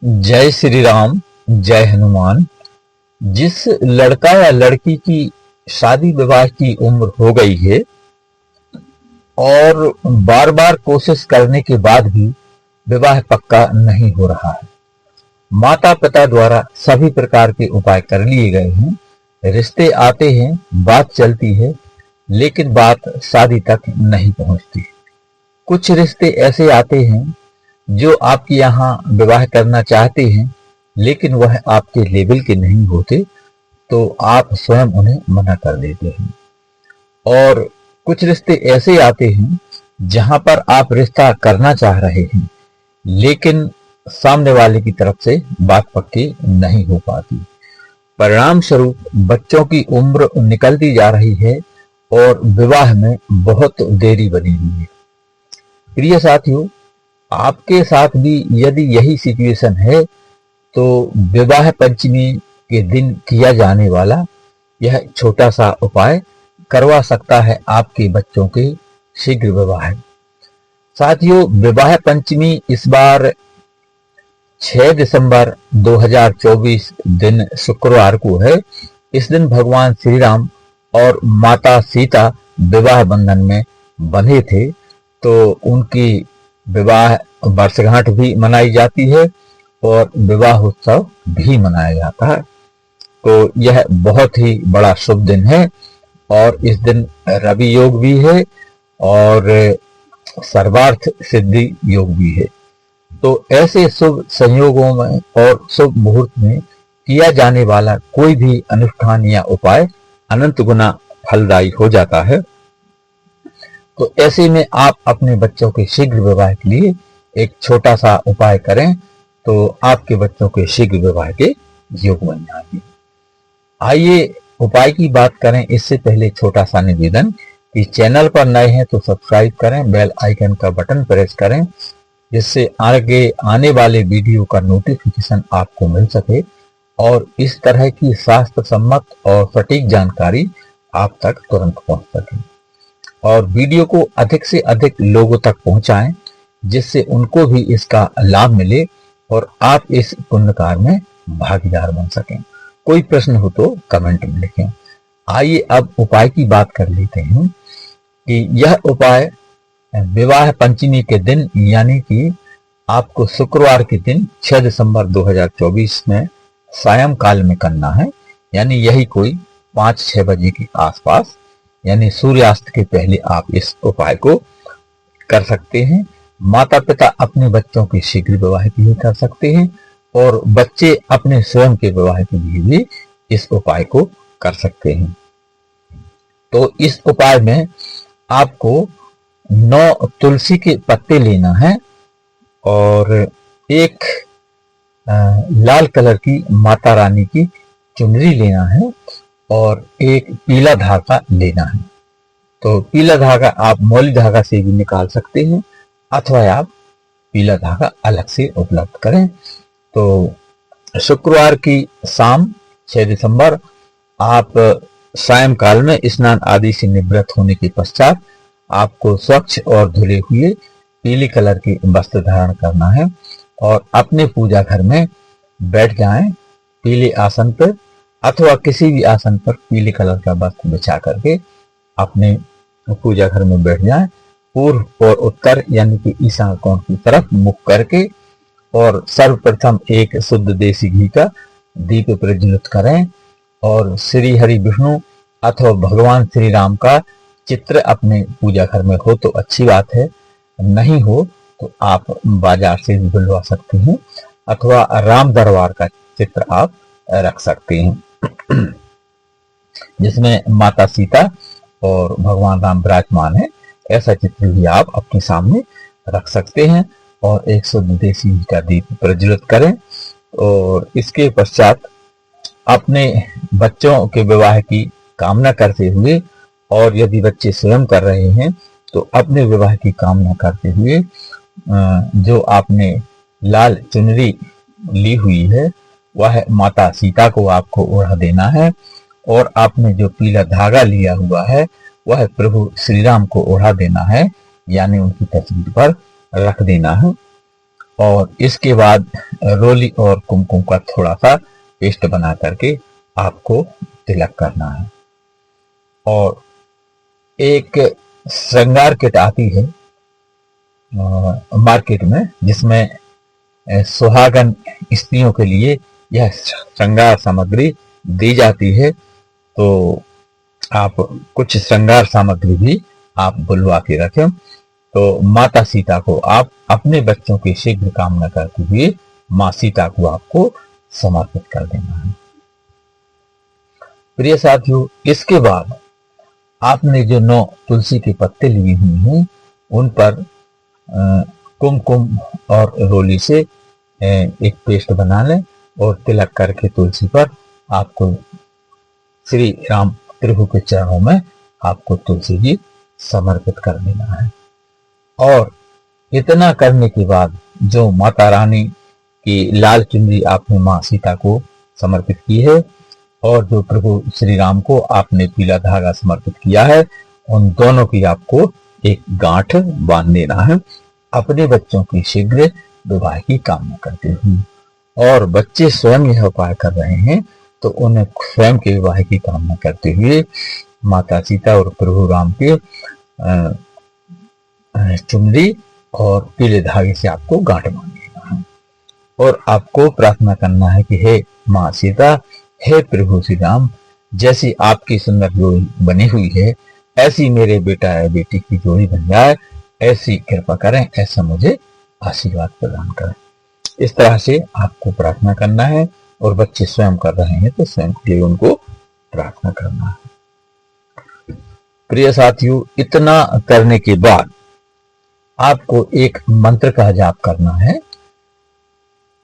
जय श्री राम, जय हनुमान। जिस लड़का या लड़की की शादी विवाह की उम्र हो गई है और बार बार कोशिश करने के बाद भी विवाह पक्का नहीं हो रहा है, माता पिता द्वारा सभी प्रकार के उपाय कर लिए गए हैं, रिश्ते आते हैं, बात चलती है, लेकिन बात शादी तक नहीं पहुंचती। कुछ रिश्ते ऐसे आते हैं जो आपके यहाँ विवाह करना चाहते हैं, लेकिन वह आपके लेवल के नहीं होते, तो आप स्वयं उन्हें मना कर देते हैं। और कुछ रिश्ते ऐसे आते हैं जहां पर आप रिश्ता करना चाह रहे हैं, लेकिन सामने वाले की तरफ से बात पक्की नहीं हो पाती। परिणाम स्वरूप बच्चों की उम्र निकलती जा रही है और विवाह में बहुत देरी बनी हुई है। प्रिय साथियों, आपके साथ भी यदि यही सिचुएशन है, तो विवाह पंचमी के दिन किया जाने वाला यह छोटा सा उपाय करवा सकता है आपके बच्चों के शीघ्र विवाह। साथियों, विवाह पंचमी इस बार 6 दिसंबर 2024 दिन शुक्रवार को है। इस दिन भगवान श्री राम और माता सीता विवाह बंधन में बंधे थे, तो उनकी विवाह वर्षगांठ भी मनाई जाती है और विवाह उत्सव भी मनाया जाता है। तो यह बहुत ही बड़ा शुभ दिन है और इस दिन रवि योग भी है और सर्वार्थ सिद्धि योग भी है। तो ऐसे शुभ संयोगों में और शुभ मुहूर्त में किया जाने वाला कोई भी अनुष्ठान या उपाय अनंत गुना फलदायी हो जाता है। तो ऐसे में आप अपने बच्चों के शीघ्र विवाह के लिए एक छोटा सा उपाय करें, तो आपके बच्चों के शीघ्र विवाह के योग बन जाएंगे। आइए उपाय की बात करें। इससे पहले छोटा सा निवेदन कि चैनल पर नए हैं तो सब्सक्राइब करें, बेल आइकन का बटन प्रेस करें, जिससे आगे आने वाले वीडियो का नोटिफिकेशन आपको मिल सके और इस तरह की शास्त्र सम्मत और सटीक जानकारी आप तक तुरंत पहुंच सके। और वीडियो को अधिक से अधिक लोगों तक पहुंचाएं, जिससे उनको भी इसका लाभ मिले और आप इस पुण्य कार्य में भागीदार बन सकें। कोई प्रश्न हो तो कमेंट में लिखें। आइए अब उपाय की बात कर लेते हैं कि यह उपाय विवाह पंचमी के दिन यानी कि आपको शुक्रवार के दिन 6 दिसंबर 2024 में सायंकाल में करना है। यानी यही कोई 5-6 बजे के आसपास, यानी सूर्यास्त के पहले आप इस उपाय को कर सकते हैं। माता पिता अपने बच्चों के शीघ्र विवाह के लिए कर सकते हैं और बच्चे अपने स्वयं के विवाह के लिए भी इस उपाय को कर सकते हैं। तो इस उपाय में आपको 9 तुलसी के पत्ते लेना है और एक लाल कलर की माता रानी की चुनरी लेना है और एक पीला धागा लेना है। तो पीला धागा आप मौली धागा से भी निकाल सकते हैं अथवा आप पीला धागा अलग से उपलब्ध करें। तो शुक्रवार की शाम 6 दिसंबर आप सायंकाल में स्नान आदि से निवृत्त होने के पश्चात आपको स्वच्छ और धुले हुए पीले कलर के वस्त्र धारण करना है और अपने पूजा घर में बैठ जाएं पीले आसन पर अथवा किसी भी आसन पर पीले कलर का वस्त्र बिछा करके अपने पूजा घर में बैठ जाएं। पूर्व और उत्तर यानी कि ईशान कोण की तरफ मुख करके और सर्वप्रथम एक शुद्ध देसी घी का दीप प्रज्वलित करें और श्री हरि विष्णु अथवा भगवान श्री राम का चित्र अपने पूजा घर में हो तो अच्छी बात है, नहीं हो तो आप बाजार से भी बुलवा सकते हैं अथवा राम दरबार का चित्र आप रख सकते हैं जिसमें माता सीता और भगवान राम विराजमान है। ऐसा चित्र भी आप अपने सामने रख सकते हैं और एक शुद्ध देसी घी का दीप प्रज्वलित करें और इसके पश्चात अपने बच्चों के विवाह की कामना करते हुए और यदि बच्चे स्वयं कर रहे हैं तो अपने विवाह की कामना करते हुए जो आपने लाल चुनरी ली हुई है वह माता सीता को आपको ओढ़ा देना है और आपने जो पीला धागा लिया हुआ है वह प्रभु श्री राम को ओढ़ा देना है, यानी उनकी तस्वीर पर रख देना है। और इसके बाद रोली और कुमकुम का थोड़ा सा पेस्ट बना करके आपको तिलक करना है। और एक श्रृंगार किट आती है मार्केट में, जिसमें सुहागन स्त्रियों के लिए यह श्रृंगार सामग्री दी जाती है। तो आप कुछ श्रृंगार सामग्री भी आप बुलवा के रखें। तो माता सीता को आप अपने बच्चों की शीघ्र कामना करते हुए माँ सीता को आपको समर्पित कर देना है। प्रिय साथियों, इसके बाद आपने जो 9 तुलसी के पत्ते लिए हुए हैं उन पर कुमकुम और रोली से एक पेस्ट बना लें और तिलक करके तुलसी पर आपको श्री राम प्रभु के चरणों में आपको तुलसी जी समर्पित कर देना है। और इतना करने के बाद जो माता रानी की लाल चुनरी आपने माँ सीता को समर्पित की है और जो प्रभु श्री राम को आपने पीला धागा समर्पित किया है, उन दोनों की आपको एक गांठ बांध देना है अपने बच्चों की शीघ्र विवाह की कामना करते हुए। और बच्चे स्वयं यह उपाय कर रहे हैं तो उन्हें स्वयं के विवाह की कामना करते हुए माता सीता और प्रभु राम के चुनरी और पीले धागे से आपको गांठ बांध देना है। और आपको प्रार्थना करना है कि हे माँ सीता, हे प्रभु श्री राम, जैसी आपकी सुंदर जोड़ी बनी हुई है ऐसी मेरे बेटा या बेटी की जोड़ी बन जाए, ऐसी कृपा करें, ऐसा मुझे आशीर्वाद प्रदान करें। इस तरह से आपको प्रार्थना करना है। और बच्चे स्वयं कर रहे हैं तो स्वयं के लिए उनको प्रार्थना करना है। प्रिय साथियों, इतना करने के बाद आपको एक मंत्र का जाप करना है।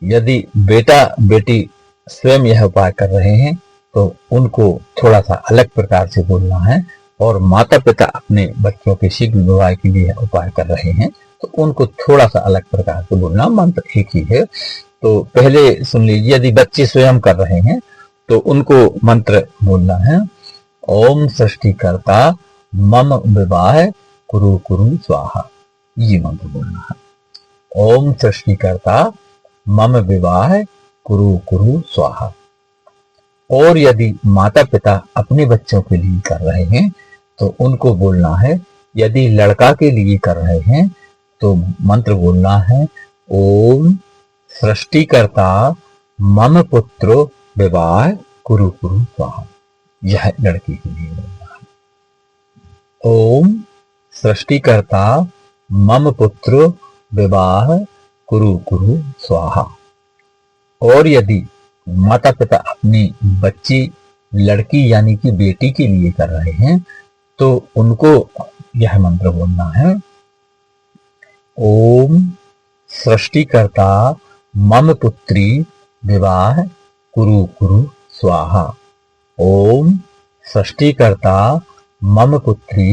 यदि बेटा बेटी स्वयं यह उपाय कर रहे हैं तो उनको थोड़ा सा अलग प्रकार से बोलना है। और माता पिता अपने बच्चों के शीघ्र विवाह के लिए उपाय कर रहे हैं तो उनको थोड़ा सा अलग प्रकार से बोलना, मंत्र एक ही है। तो पहले सुन लीजिए, यदि बच्चे स्वयं कर रहे हैं तो उनको मंत्र बोलना है, ओम सृष्टिकर्ता मम विवाह कुरु कुरु स्वाहा। ये मंत्र बोलना है, ओम सृष्टिकर्ता मम विवाह कुरु कुरु स्वाहा। और यदि माता पिता अपने बच्चों के लिए कर रहे हैं तो उनको बोलना है, यदि लड़का के लिए कर रहे हैं तो मंत्र बोलना है, ओम सृष्टिकर्ता मम पुत्र विवाह कुरु कुरु स्वाहा। यह लड़की के लिए बोलना है, ओम सृष्टिकर्ता मम पुत्र विवाह कुरु कुरु स्वाहा। और यदि माता पिता अपनी बच्ची लड़की यानी कि बेटी के लिए कर रहे हैं तो उनको यह मंत्र बोलना है, ओम सृष्टिकर्ता मम पुत्री विवाह कुरु कुरु स्वाहा। ओम सृष्टिकर्ता मम पुत्री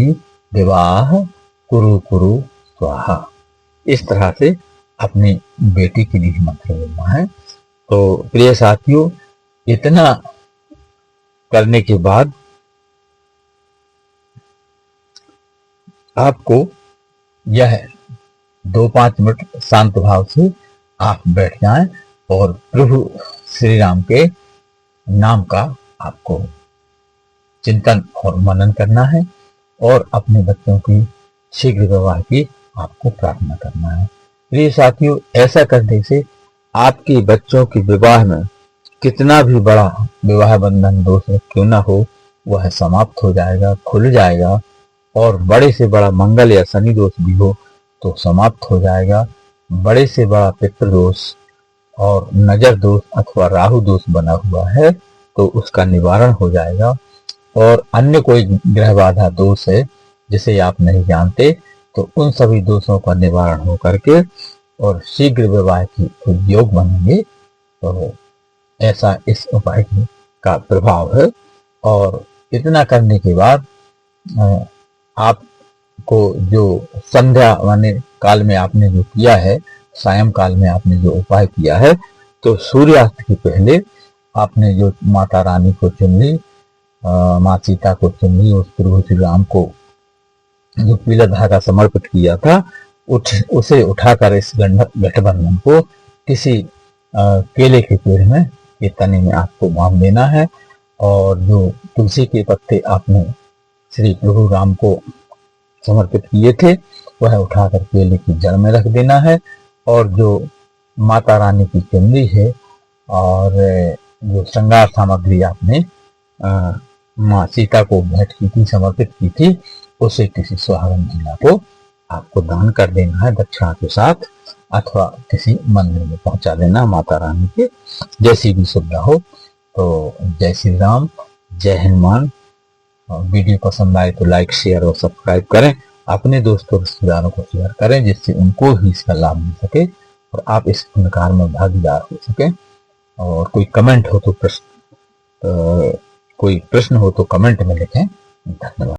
विवाह कुरु कुरु स्वाहा। इस तरह से अपनी बेटी के लिए मंत्र बोलना है। तो प्रिय साथियों, इतना करने के बाद आपको यह 2-5 मिनट शांत भाव से आप बैठ जाएं और प्रभु श्री राम के नाम का आपको चिंतन और मनन करना है और अपने बच्चों की शीघ्र विवाह की आपको प्रार्थना करना है। प्रिय साथियों, ऐसा करने से आपके बच्चों के विवाह में कितना भी बड़ा विवाह बंधन दोष क्यों ना हो, वह समाप्त हो जाएगा, खुल जाएगा। और बड़े से बड़ा मंगल या शनि दोष भी हो तो समाप्त हो जाएगा। बड़े से बड़ा पितृ दोष और नजर दोष अथवा राहु दोष बना हुआ है तो उसका निवारण हो जाएगा। और अन्य कोई ग्रह बाधा दोष है जिसे आप नहीं जानते तो उन सभी दोषों का निवारण हो करके और शीघ्र विवाह की योग बनेंगे। तो ऐसा इस उपाय का प्रभाव है। और इतना करने के बाद आपको जो संध्या माने काल में आपने जो किया है, सायं काल में आपने जो उपाय किया है, तो सूर्यास्त के पहले आपने जो माता रानी को चुन ली, माँ सीता को चुन ली, उस प्रभु श्री राम को जो पीला धागा समर्पित किया था उसे उठाकर इस गठबंधन को किसी केले के पेड़ में के तने में आपको बांध देना है, और जो तुलसी के पत्ते आपने श्री प्रभु राम को समर्पित किए थे वह उठाकर केले की जड़ में रख देना है, और जो माता रानी की चुनरी है और जो श्रृंगार सामग्री आपने माँ सीता को भेंट की थी, समर्पित की थी, उसे किसी सुहागन महिला को आपको दान कर देना है दक्षिणा के साथ, अथवा किसी मंदिर में पहुंचा देना माता रानी के, जैसी भी सुविधा हो। तो जय श्री राम, जय हनुमान। वीडियो पसंद आए तो लाइक, शेयर और सब्सक्राइब करें, अपने दोस्तों रिश्तेदारों को शेयर करें, जिससे उनको भी इसका लाभ मिल सके और आप इस पुण्यकार में भागीदार हो सके। और कोई कमेंट हो तो कोई प्रश्न हो तो कमेंट में लिखें। धन्यवाद।